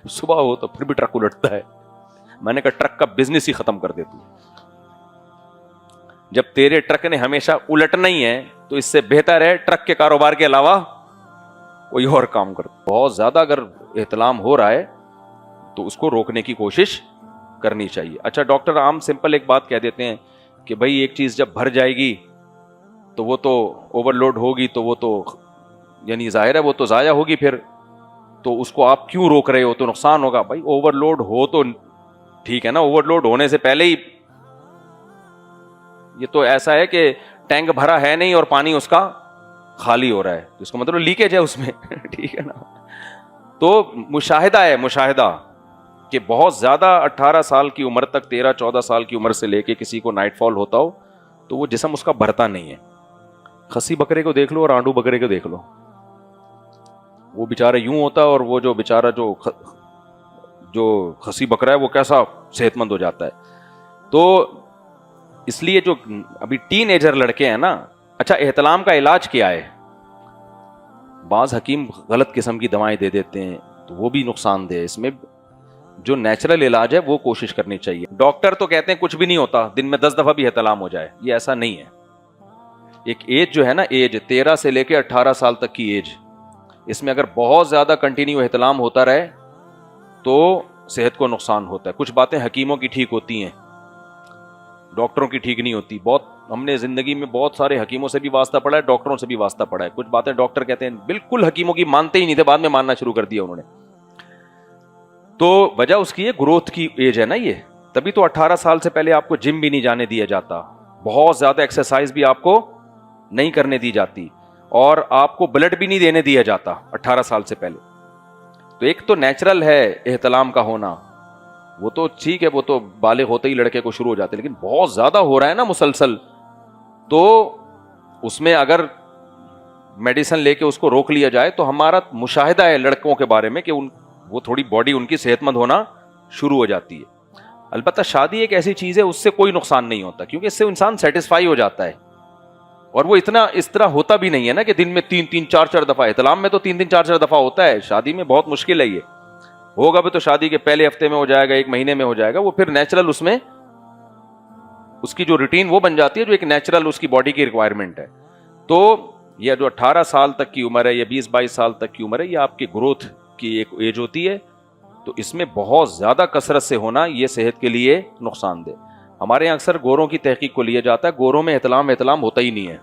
صبح ہو تو پھر بھی ٹرک الٹتا ہے. میں نے کہا ٹرک کا بزنس ہی ختم کر دے تو. جب تیرے ٹرک نے ہمیشہ الٹنا ہی ہے تو اس سے بہتر ہے ٹرک کے کاروبار کے علاوہ کوئی اور کام کر. بہت زیادہ اگر احتلام ہو رہا ہے تو اس کو روکنے کی کوشش کرنی چاہیے. اچھا ڈاکٹر عام سمپل ایک بات کہہ دیتے ہیں کہ بھائی ایک چیز جب بھر جائے گی تو وہ تو اوور لوڈ ہوگی تو وہ تو یعنی ظاہر ہے وہ تو ضائع ہوگی پھر, تو اس کو آپ کیوں روک رہے ہو, تو نقصان ہوگا. بھائی اوور لوڈ ہو تو ٹھیک ہے نا, اوور لوڈ ہونے سے پہلے ہی یہ تو ایسا ہے کہ ٹینک بھرا ہے نہیں اور پانی اس کا خالی ہو رہا ہے, اس کا مطلب لیکیج ہے اس میں. ٹھیک ہے نا. تو مشاہدہ ہے, مشاہدہ کہ بہت زیادہ 18 سال کی عمر تک 13-14 سال کی عمر سے لے کے کسی کو نائٹ فال ہوتا ہو تو وہ جسم اس کا بھرتا نہیں ہے. خسی بکرے کو دیکھ لو اور آنڈو بکرے کو دیکھ لو, وہ بیچارہ یوں ہوتا ہے اور وہ جو بیچارہ جو خسی بکرا ہے وہ کیسا صحت مند ہو جاتا ہے. تو اس لیے جو ابھی ٹین ایجر لڑکے ہیں نا, اچھا احتلام کا علاج کیا ہے؟ بعض حکیم غلط قسم کی دوائیں دے دیتے ہیں تو وہ بھی نقصان دہ ہے. اس میں جو نیچرل علاج ہے وہ کوشش کرنی چاہیے. ڈاکٹر تو کہتے ہیں کچھ بھی نہیں ہوتا, دن میں 10 دفعہ بھی احتلام ہو جائے, یہ ایسا نہیں ہے. ایک ایج جو ہے نا, ایج 13 سے لے کے 18 سال تک کی ایج, اس میں اگر بہت زیادہ کنٹینیو احتلام ہوتا رہے تو صحت کو نقصان ہوتا ہے. کچھ باتیں حکیموں کی ٹھیک ہوتی ہیں, ڈاکٹروں کی ٹھیک نہیں ہوتی. بہت ہم نے زندگی میں بہت سارے حکیموں سے بھی واسطہ پڑا ہے, ڈاکٹروں سے بھی واسطہ پڑا ہے. کچھ باتیں ڈاکٹر کہتے ہیں بالکل حکیموں کی مانتے ہی نہیں تھے, بعد میں ماننا شروع کر دیا انہوں نے. تو وجہ اس کی ہے گروتھ کی ایج ہے نا یہ, تبھی تو 18 سال سے پہلے آپ کو جم بھی نہیں جانے دیا جاتا, بہت زیادہ ایکسرسائز بھی آپ کو نہیں کرنے دی جاتی, اور آپ کو بلڈ بھی نہیں دینے دیا جاتا 18 سال سے پہلے. تو ایک تو نیچرل ہے احتلام کا ہونا, وہ تو ٹھیک ہے, وہ تو بالغ ہوتے ہی لڑکے کو شروع ہو جاتے, لیکن بہت زیادہ ہو رہا ہے نا مسلسل, تو اس میں اگر میڈیسن لے کے اس کو روک لیا جائے تو ہمارا مشاہدہ ہے لڑکوں کے بارے میں کہ وہ تھوڑی باڈی ان کی صحت مند ہونا شروع ہو جاتی ہے. البتہ شادی ایک ایسی چیز ہے اس سے کوئی نقصان نہیں ہوتا, کیونکہ اس سے انسان سیٹسفائی ہو جاتا ہے, اور وہ اتنا اس طرح ہوتا بھی نہیں ہے نا کہ دن میں 3-4 دفعہ. احتلام میں تو 3-4 دفعہ ہوتا ہے, شادی میں بہت مشکل ہے. یہ ہوگا بھی تو شادی کے پہلے ہفتے میں ہو جائے گا, 1 مہینے میں ہو جائے گا, وہ پھر نیچرل اس میں اس کی جو روٹین وہ بن جاتی ہے جو ایک نیچرل اس کی باڈی کی ریکوائرمنٹ ہے. تو یہ جو 18 سال تک کی عمر ہے یا 20-22 سال تک کی عمر ہے, یہ آپ کی گروتھ کی ایک ایج ہوتی ہے, تو اس میں بہت زیادہ کثرت سے ہونا یہ صحت کے لیے نقصان دہ. ہمارے یہاں اکثر گوروں کی تحقیق کو لیا جاتا ہے, گوروں میں احتلام ہوتا ہی نہیں ہے,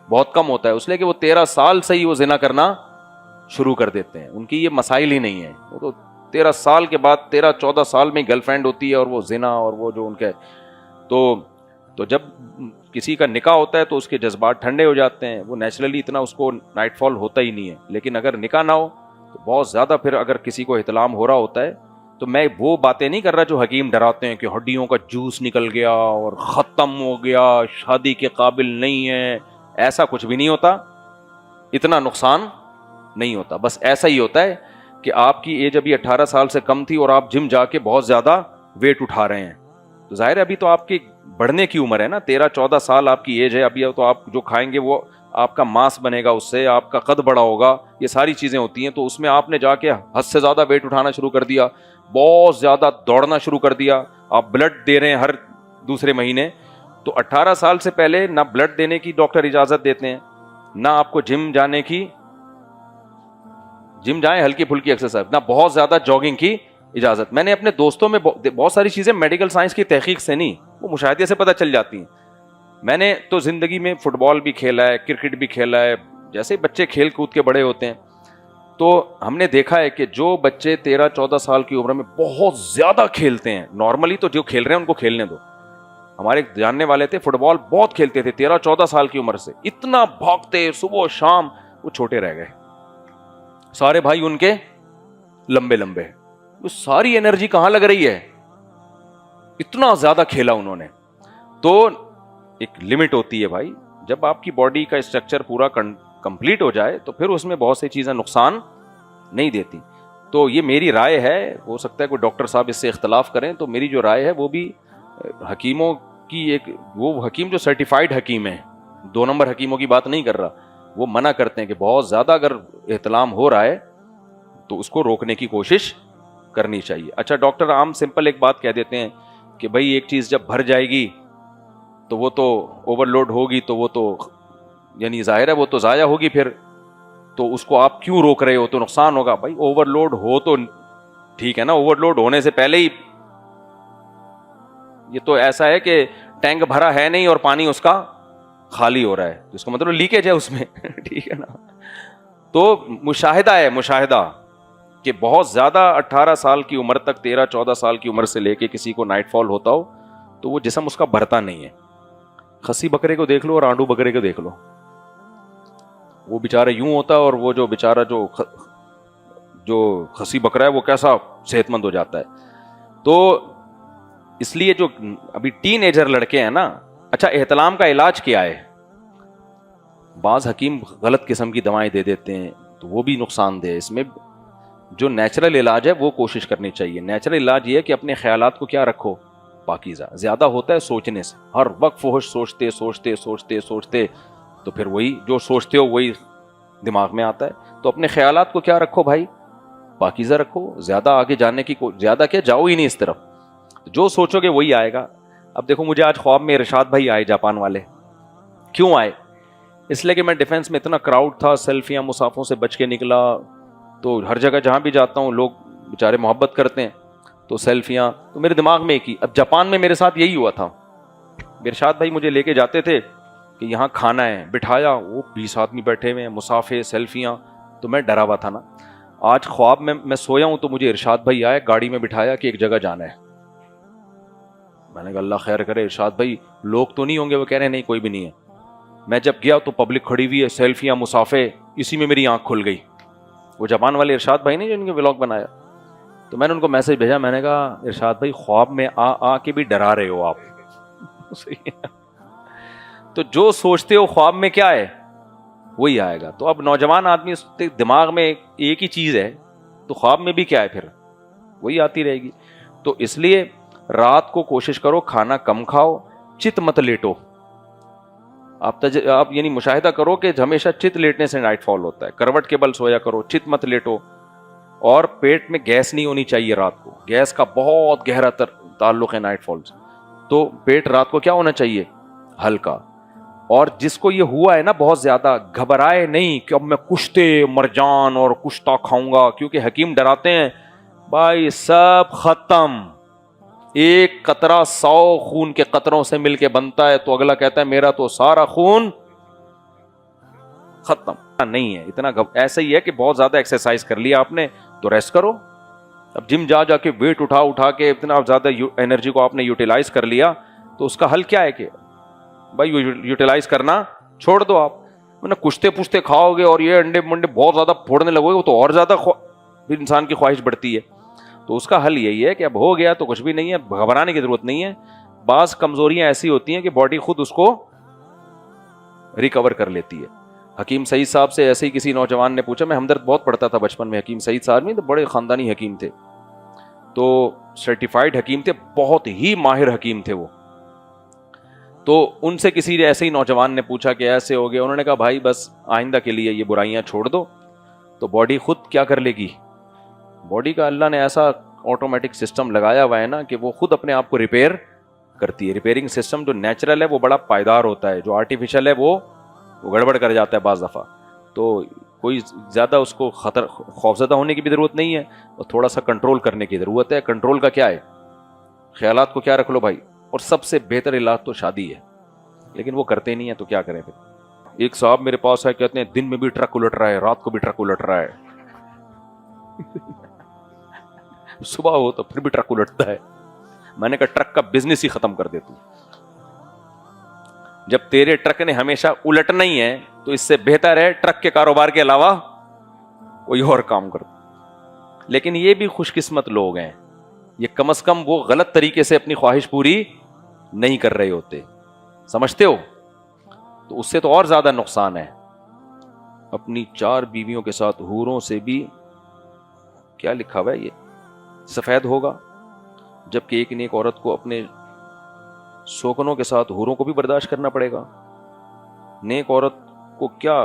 بہت کم ہوتا ہے, اس لیے کہ وہ 13 سال سے ہی وہ زنا کرنا شروع کر دیتے ہیں, ان کی یہ مسائل ہی نہیں ہے. وہ تو 13 سال کے بعد 13-14 سال میں گرل فرینڈ ہوتی ہے اور وہ زنا اور وہ جو ان کے, تو جب کسی کا نکاح ہوتا ہے تو اس کے جذبات ٹھنڈے ہو جاتے ہیں, وہ نیچرلی اتنا اس کو نائٹ فال ہوتا ہی نہیں ہے. لیکن اگر نکاح نہ ہو تو بہت زیادہ پھر اگر کسی کو احتلام ہو رہا ہوتا ہے, تو میں وہ باتیں نہیں کر رہا جو حکیم ڈراتے ہیں کہ ہڈیوں کا جوس نکل گیا اور ختم ہو گیا, شادی کے قابل نہیں ہے, ایسا کچھ بھی نہیں ہوتا, اتنا نقصان نہیں ہوتا. بس ایسا ہی ہوتا ہے کہ آپ کی ایج ابھی 18 سال سے کم تھی اور آپ جم جا کے بہت زیادہ ویٹ اٹھا رہے ہیں, تو ظاہر ہے ابھی تو آپ کی بڑھنے کی عمر ہے نا, 13-14 سال آپ کی ایج ہے, ابھی تو آپ جو کھائیں گے وہ آپ کا ماس بنے گا, اس سے آپ کا قد بڑا ہوگا, یہ ساری چیزیں ہوتی ہیں. تو اس میں آپ نے جا کے حد سے زیادہ ویٹ اٹھانا شروع کر دیا, بہت زیادہ دوڑنا شروع کر دیا, آپ بلڈ دے رہے ہیں ہر دوسرے مہینے, تو 18 سال سے پہلے نہ بلڈ دینے کی ڈاکٹر اجازت دیتے ہیں, نہ آپ کو جم جانے کی, جم جائیں ہلکی پھلکی ایکسرسائز, نہ بہت زیادہ جاگنگ کی اجازت. میں نے اپنے دوستوں میں بہت ساری چیزیں میڈیکل سائنس کی تحقیق سے نہیں, وہ مشاہدے سے پتہ چل جاتی ہیں. میں نے تو زندگی میں فٹ بال بھی کھیلا ہے, کرکٹ بھی کھیلا ہے, جیسے بچے کھیل کود کے بڑے ہوتے ہیں, تو ہم نے دیکھا ہے کہ جو بچے 13-14 سال کی عمر میں بہت زیادہ کھیلتے ہیں, نارملی تو جو کھیل رہے ہیں ان کو کھیلنے دو, ہمارے جاننے والے تھے فٹ بال بہت کھیلتے تھے 13-14 سال کی عمر سے, اتنا بھاگتے صبح و شام, وہ چھوٹے رہ گئے, سارے بھائی ان کے لمبے لمبے, وہ ساری انرجی کہاں لگ رہی ہے, اتنا زیادہ کھیلا انہوں نے. تو ایک لمٹ ہوتی ہے بھائی, جب آپ کی باڈی کا اسٹرکچر پورا کمپلیٹ ہو جائے تو پھر اس میں بہت سی چیزیں نقصان نہیں دیتی. تو یہ میری رائے ہے, ہو سکتا ہے کوئی ڈاکٹر صاحب اس سے اختلاف کریں, تو میری جو رائے ہے وہ بھی حکیموں کی ایک, وہ حکیم جو سرٹیفائیڈ حکیم ہیں, 2 نمبر حکیموں کی بات نہیں کر رہا, وہ منع کرتے ہیں کہ بہت زیادہ اگر احتلام ہو رہا ہے تو اس کو روکنے کی کوشش کرنی چاہیے. اچھا ڈاکٹر عام سمپل ایک بات کہہ دیتے ہیں کہ بھائی ایک چیز جب بھر جائے گی تو وہ تو اوور لوڈ ہوگی تو وہ تو یعنی ظاہر ہے وہ تو ضائع ہوگی پھر, تو اس کو آپ کیوں روک رہے ہو, تو نقصان ہوگا. بھائی اوور لوڈ ہو تو ٹھیک ہے نا, اوور لوڈ ہونے سے پہلے ہی یہ تو ایسا ہے کہ ٹینک بھرا ہے نہیں اور پانی اس کا خالی ہو رہا ہے, جس کا مطلب لیکیج ہے اس میں ٹھیک ہے نا. تو مشاہدہ ہے, مشاہدہ کہ بہت زیادہ 18 سال کی عمر تک 13-14 سال کی عمر سے لے کے کسی کو نائٹ فال ہوتا ہو تو وہ جسم اس کا بھرتا نہیں ہے. خسی بکرے کو دیکھ لو اور آنڈو بکرے کو دیکھ لو, وہ بیچارہ یوں ہوتا ہے اور وہ جو بیچارہ جو خسی بکرا ہے وہ کیسا صحت مند ہو جاتا ہے. تو اس لیے جو ابھی ٹین ایجر لڑکے ہیں نا, اچھا احتلام کا علاج کیا ہے؟ بعض حکیم غلط قسم کی دوائیں دے دیتے ہیں تو وہ بھی نقصان دہ. اس میں جو نیچرل علاج ہے وہ کوشش کرنی چاہیے. نیچرل علاج یہ ہے کہ اپنے خیالات کو کیا رکھو, پاکیزہ. زیادہ ہوتا ہے سوچنے سے, ہر وقت فحش سوچتے سوچتے سوچتے سوچتے تو پھر وہی جو سوچتے ہو وہی دماغ میں آتا ہے. تو اپنے خیالات کو کیا رکھو بھائی, پاکیزہ رکھو. زیادہ آگے جانے کی زیادہ کیا جاؤ ہی نہیں اس طرف, جو سوچو گے وہی آئے گا. اب دیکھو مجھے آج خواب میں ارشاد بھائی آئے, جاپان والے. کیوں آئے؟ اس لیے کہ میں ڈیفینس میں اتنا کراؤڈ تھا, سیلفیاں مسافوں سے بچ کے نکلا, تو ہر جگہ جہاں بھی جاتا ہوں لوگ بیچارے محبت کرتے ہیں تو سیلفیاں, تو میرے دماغ میں ایک ہی. اب جاپان میں میرے ساتھ یہی ہوا تھا, ارشاد بھائی مجھے لے کے جاتے تھے کہ یہاں کھانا ہے, بٹھایا, وہ 20 آدمی بیٹھے ہوئے ہیں, مسافے, سیلفیاں, تو میں ڈرا ہوا تھا نا. آج خواب میں سویا ہوں تو مجھے ارشاد بھائی آئے, گاڑی میں بٹھایا کہ ایک جگہ جانا ہے. میں نے کہا اللہ خیر کرے, ارشاد بھائی لوگ تو نہیں ہوں گے؟ وہ کہہ رہے ہیں نہیں کوئی بھی نہیں ہے. میں جب گیا تو پبلک کھڑی ہوئی ہے, سیلفیاں, مسافے, اسی میں میری آنکھ کھل گئی. وہ جاپان والے ارشاد بھائی نے جو ان کے ولاگ بنایا, تو میں نے ان کو میسج بھیجا, میں نے کہا ارشاد بھائی خواب میں آ کے بھی ڈرا رہے ہو آپ. تو جو سوچتے ہو خواب میں کیا ہے وہی آئے گا. تو اب نوجوان آدمی دماغ میں ایک ہی چیز ہے تو خواب میں بھی کیا ہے, پھر وہی آتی رہے گی. تو اس لیے رات کو کوشش کرو کھانا کم کھاؤ, چت مت لیٹو. آپ یعنی مشاہدہ کرو کہ ہمیشہ چت لیٹنے سے نائٹ فال ہوتا ہے. کروٹ کے بل سویا کرو, چت مت لیٹو. اور پیٹ میں گیس نہیں ہونی چاہیے رات کو, گیس کا بہت گہرا تعلق ہے نائٹ فال سے. تو پیٹ رات کو کیا ہونا چاہیے, ہلکا. اور جس کو یہ ہوا ہے نا بہت زیادہ, گھبرائے نہیں کہ اب میں کشتے مرجان اور کشتہ کھاؤں گا, کیونکہ حکیم ڈراتے ہیں بھائی سب ختم, ایک قطرہ 100 خون کے قطروں سے مل کے بنتا ہے, تو اگلا کہتا ہے میرا تو سارا خون ختم. نہیں ہے اتنا, ایسا ہی ہے کہ بہت زیادہ ایکسرسائز کر لیا آپ نے تو ریسٹ کرو. اب جم جا کے ویٹ اٹھا کے اتنا زیادہ انرجی کو آپ نے یوٹیلائز کر لیا, تو اس کا حل کیا ہے کہ بھائی یوٹیلائز کرنا چھوڑ دو. آپ کشتے پوچھتے کھاؤ گے اور یہ انڈے منڈے بہت زیادہ پھوڑنے لگو گے تو اور زیادہ انسان کی خواہش بڑھتی ہے. تو اس کا حل یہی ہے کہ اب ہو گیا تو کچھ بھی نہیں ہے, گھبرانے کی ضرورت نہیں ہے. بعض کمزوریاں ایسی ہوتی ہیں کہ باڈی خود اس کو ریکور کر لیتی ہے. حکیم سعید صاحب سے ایسے ہی کسی نوجوان نے پوچھا, میں ہمدرد بہت پڑھتا تھا بچپن میں, حکیم سعید صاحب نہیں تو بڑے خاندانی حکیم تھے, تو سرٹیفائیڈ حکیم تھے, بہت ہی ماہر حکیم تھے وہ. تو ان سے کسی ایسے ہی نوجوان نے پوچھا کہ ایسے ہو گیا, انہوں نے کہا بھائی بس آئندہ کے لیے یہ برائیاں چھوڑ دو تو باڈی خود کیا کر لے گی. باڈی کا اللہ نے ایسا آٹومیٹک سسٹم لگایا ہوا ہے نا کہ وہ خود اپنے آپ کو ریپیئر کرتی ہے. ریپیئرنگ سسٹم جو نیچرل ہے وہ بڑا پائیدار ہوتا ہے, جو آرٹیفیشل ہے وہ گڑبڑ کر جاتا ہے بعض دفعہ. تو کوئی زیادہ اس کو خوفزدہ ہونے کی بھی ضرورت نہیں ہے, اور تھوڑا سا کنٹرول کرنے کی ضرورت ہے. کنٹرول کا کیا ہے, خیالات کو کیا رکھ لو بھائی. اور سب سے بہتر علاج تو شادی ہے, لیکن وہ کرتے نہیں ہیں تو کیا کریں پھر. ایک صاحب میرے پاس ہے, کہتے ہیں دن میں بھی ٹرک الٹ رہا ہے, رات کو بھی ٹرک الٹ رہا ہے, صبح ہو تو پھر بھی ٹرک الٹتا ہے. میں نے کہا ٹرک کا بزنس ہی ختم کر دے تو. جب تیرے ٹرک نے ہمیشہ الٹنا ہی ہے تو اس سے بہتر ہے ٹرک کے کاروبار کے علاوہ کوئی اور کام کر. لیکن یہ بھی خوش قسمت لوگ ہیں, یہ کم از کم وہ غلط طریقے سے اپنی خواہش پوری نہیں کر رہے ہوتے, سمجھتے ہو. تو اس سے تو اور زیادہ نقصان ہے. اپنی 4 بیویوں کے ساتھ حوروں سے بھی, کیا لکھا ہوا ہے یہ, سفید ہوگا, جبکہ ایک نیک عورت کو اپنے سوکنوں کے ساتھ حوروں کو بھی برداشت کرنا پڑے گا. نیک عورت کو کیا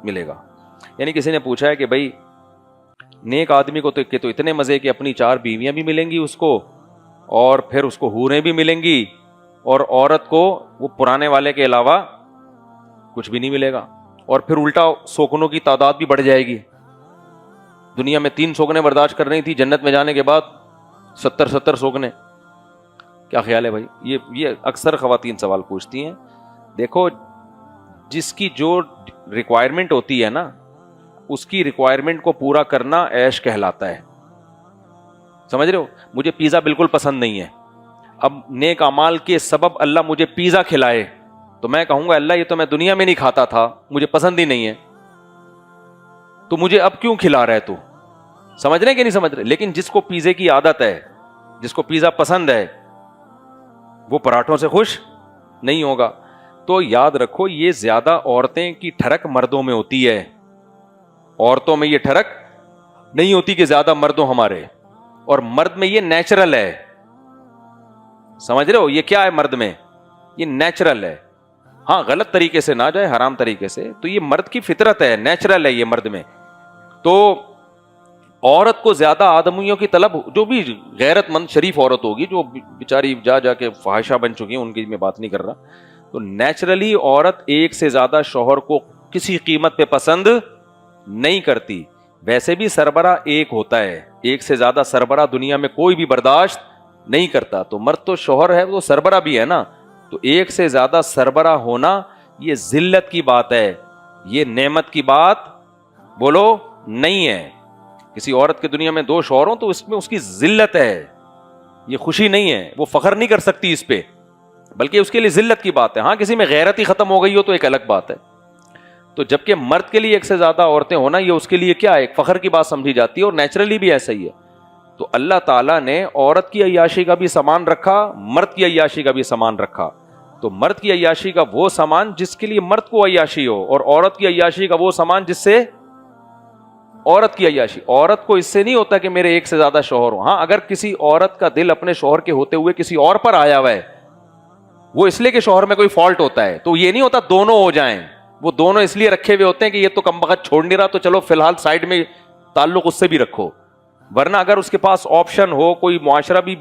ملے گا. یعنی کسی نے پوچھا ہے کہ بھائی نیک آدمی کو تو اتنے مزے کہ اپنی 4 بیویاں بھی ملیں گی اس کو, اور پھر اس کو حوریں بھی ملیں گی, اور عورت کو وہ پرانے والے کے علاوہ کچھ بھی نہیں ملے گا, اور پھر الٹا سوکنوں کی تعداد بھی بڑھ جائے گی. دنیا میں 3 سوکنے برداشت کر رہی تھی, جنت میں جانے کے بعد 70 سوکنے. کیا خیال ہے بھائی؟ یہ اکثر خواتین سوال پوچھتی ہیں. دیکھو, جس کی جو ریکوائرمنٹ ہوتی ہے نا, اس کی ریکوائرمنٹ کو پورا کرنا عیش کہلاتا ہے. سمجھ رہے ہو؟ مجھے پیزا بالکل پسند نہیں ہے, اب نیک اعمال کے سبب اللہ مجھے پیزا کھلائے تو میں کہوں گا اللہ یہ تو میں دنیا میں نہیں کھاتا تھا, مجھے پسند ہی نہیں ہے, تو مجھے اب کیوں کھلا رہا ہے تو؟ سمجھ رہے کہ نہیں سمجھ رہے؟ لیکن جس کو پیزے کی عادت ہے, جس کو پیزا پسند ہے, وہ پراٹھوں سے خوش نہیں ہوگا. تو یاد رکھو, یہ زیادہ عورتیں کی ٹھڑک مردوں میں ہوتی ہے, عورتوں میں یہ ٹھڑک نہیں ہوتی کہ زیادہ مردوں ہمارے, اور مرد میں یہ نیچرل ہے. سمجھ رہے ہو؟ یہ کیا ہے مرد میں؟ یہ نیچرل ہے. ہاں غلط طریقے سے نہ جائے, حرام طریقے سے, تو یہ مرد کی فطرت ہے, نیچرل ہے یہ مرد میں. تو عورت کو زیادہ آدمیوں کی طلب, جو بھی غیرت مند شریف عورت ہوگی جو بیچاری جا کے فاحشہ بن چکی ہیں, ان کی میں بات نہیں کر رہا, تو نیچرلی عورت ایک سے زیادہ شوہر کو کسی قیمت پہ پسند نہیں کرتی. ویسے بھی سربراہ ایک ہوتا ہے, ایک سے زیادہ سربراہ دنیا میں کوئی بھی برداشت نہیں کرتا. تو مرد تو شوہر ہے, وہ سربراہ بھی ہے نا, تو ایک سے زیادہ سربراہ ہونا یہ ذلت کی بات ہے, یہ نعمت کی بات بولو نہیں ہے. کسی عورت کے دنیا میں 2 شوہر ہوں تو اس میں اس کی ذلت ہے, یہ خوشی نہیں ہے, وہ فخر نہیں کر سکتی اس پہ, بلکہ اس کے لیے ذلت کی بات ہے. ہاں کسی میں غیرت ہی ختم ہو گئی ہو تو ایک الگ بات ہے. تو جبکہ مرد کے لیے ایک سے زیادہ عورتیں ہونا یہ اس کے لیے کیا ہے, ایک فخر کی بات سمجھی جاتی ہے, اور نیچرلی بھی ایسا ہی ہے. تو اللہ تعالیٰ نے عورت کی عیاشی کا بھی سامان رکھا, مرد کی عیاشی کا بھی سامان رکھا. تو مرد کی عیاشی کا وہ سامان جس کے لیے مرد کو عیاشی ہو, اور عورت کی عیاشی کا وہ سامان جس سے عورت کی عیاشی. عورت کو اس سے نہیں ہوتا کہ میرے ایک سے زیادہ شوہر ہوں. ہاں اگر کسی عورت کا دل اپنے شوہر کے ہوتے ہوئے کسی اور پر آیا ہوا ہے, وہ اس لیے کہ شوہر میں کوئی فالٹ ہوتا ہے, تو یہ نہیں ہوتا دونوں ہو جائیں. وہ دونوں اس لیے رکھے ہوئے ہوتے ہیں کہ یہ تو کم بخت چھوڑ نہیں رہا, تو چلو فی الحال سائڈ میں تعلق اس سے بھی رکھو. ورنہ اگر اس کے پاس آپشن ہو, کوئی معاشرہ بھی